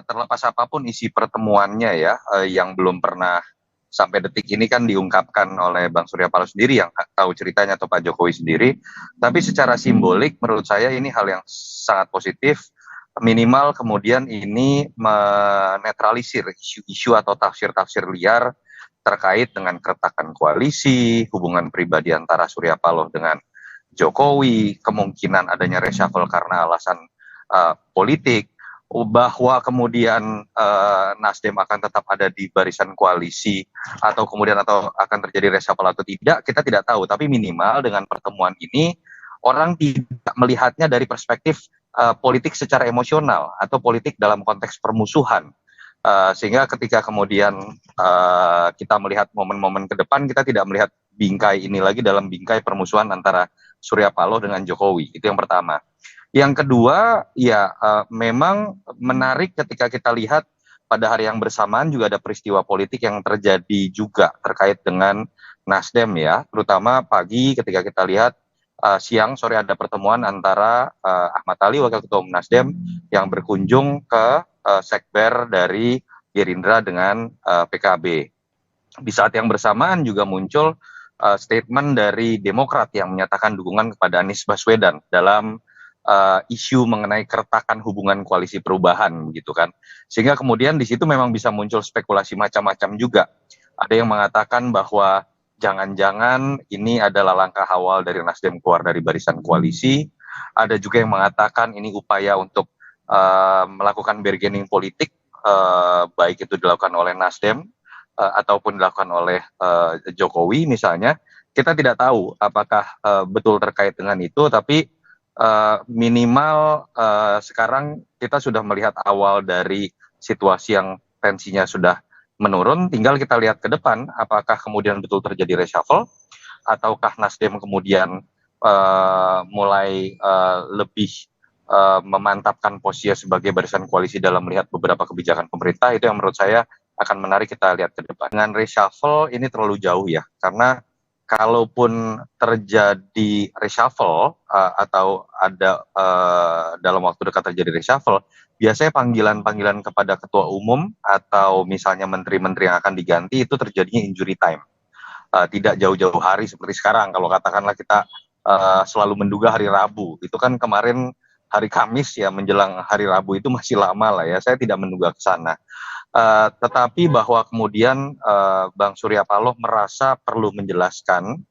terlepas apapun isi pertemuannya ya, yang belum pernah sampai detik ini kan diungkapkan oleh Bang Surya Paloh sendiri yang tahu ceritanya atau Pak Jokowi sendiri. Tapi secara simbolik menurut saya ini hal yang sangat positif. Minimal kemudian ini menetralisir isu-isu atau tafsir-tafsir liar terkait dengan keretakan koalisi, hubungan pribadi antara Surya Paloh dengan Jokowi, kemungkinan adanya reshuffle karena alasan politik, bahwa kemudian Nasdem akan tetap ada di barisan koalisi atau akan terjadi reshuffle atau tidak, kita tidak tahu. Tapi minimal dengan pertemuan ini orang tidak melihatnya dari perspektif politik secara emosional atau politik dalam konteks permusuhan. Sehingga ketika kemudian kita melihat momen-momen ke depan, kita tidak melihat bingkai ini lagi dalam bingkai permusuhan antara Surya Paloh dengan Jokowi. Itu yang pertama. Yang kedua, ya memang menarik ketika kita lihat pada hari yang bersamaan juga ada peristiwa politik yang terjadi juga terkait dengan Nasdem ya, terutama pagi ketika kita lihat siang sore ada pertemuan antara Ahmad Ali Wakil Ketua Umum Nasdem yang berkunjung ke sekber dari Gerindra dengan PKB. Di saat yang bersamaan juga muncul statement dari Demokrat yang menyatakan dukungan kepada Anies Baswedan dalam isu mengenai keretakan hubungan koalisi perubahan gitu kan. Sehingga kemudian di situ memang bisa muncul spekulasi macam-macam juga. Ada yang mengatakan bahwa jangan-jangan ini adalah langkah awal dari Nasdem keluar dari barisan koalisi. Ada juga yang mengatakan ini upaya untuk melakukan bargaining politik, baik itu dilakukan oleh Nasdem ataupun dilakukan oleh Jokowi misalnya. Kita tidak tahu apakah betul terkait dengan itu, tapi minimal sekarang kita sudah melihat awal dari situasi yang tensinya sudah menurun. Tinggal kita lihat ke depan apakah kemudian betul terjadi reshuffle ataukah Nasdem kemudian mulai lebih memantapkan posisinya sebagai barisan koalisi dalam melihat beberapa kebijakan pemerintah. Itu yang menurut saya akan menarik kita lihat ke depan. Dengan reshuffle ini terlalu jauh ya, karena kalaupun terjadi reshuffle atau ada dalam waktu dekat terjadi reshuffle, biasanya panggilan-panggilan kepada ketua umum atau misalnya menteri-menteri yang akan diganti itu terjadinya injury time. Tidak jauh-jauh hari seperti sekarang. Kalau katakanlah kita selalu menduga hari Rabu, itu kan kemarin hari Kamis ya menjelang hari Rabu itu masih lama lah ya. Saya tidak menduga ke sana. Tetapi bahwa kemudian Bang Surya Paloh merasa perlu menjelaskan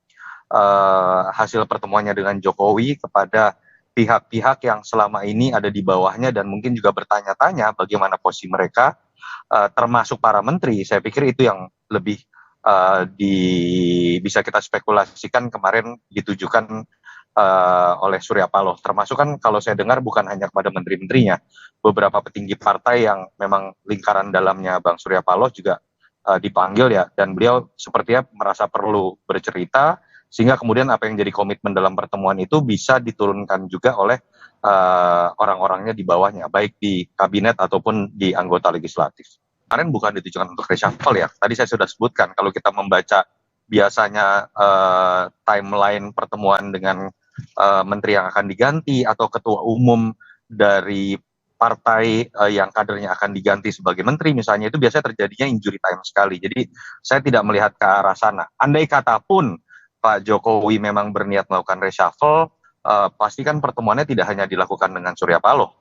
hasil pertemuannya dengan Jokowi kepada pihak-pihak yang selama ini ada di bawahnya dan mungkin juga bertanya-tanya bagaimana posisi mereka, termasuk para menteri. Saya pikir itu yang lebih bisa kita spekulasikan kemarin ditujukan oleh Surya Paloh, termasuk kan kalau saya dengar bukan hanya kepada menteri-menterinya, beberapa petinggi partai yang memang lingkaran dalamnya Bang Surya Paloh juga dipanggil ya, dan beliau sepertinya merasa perlu bercerita sehingga kemudian apa yang jadi komitmen dalam pertemuan itu bisa diturunkan juga oleh orang-orangnya di bawahnya, baik di kabinet ataupun di anggota legislatif. Kemarin bukan ditujukan untuk reshuffle ya, tadi saya sudah sebutkan kalau kita membaca biasanya timeline pertemuan dengan menteri yang akan diganti atau ketua umum dari partai yang kadernya akan diganti sebagai menteri misalnya, itu biasanya terjadinya injury time sekali. Jadi saya tidak melihat ke arah sana. Andai kata pun Pak Jokowi memang berniat melakukan reshuffle, pastikan pertemuannya tidak hanya dilakukan dengan Surya Paloh,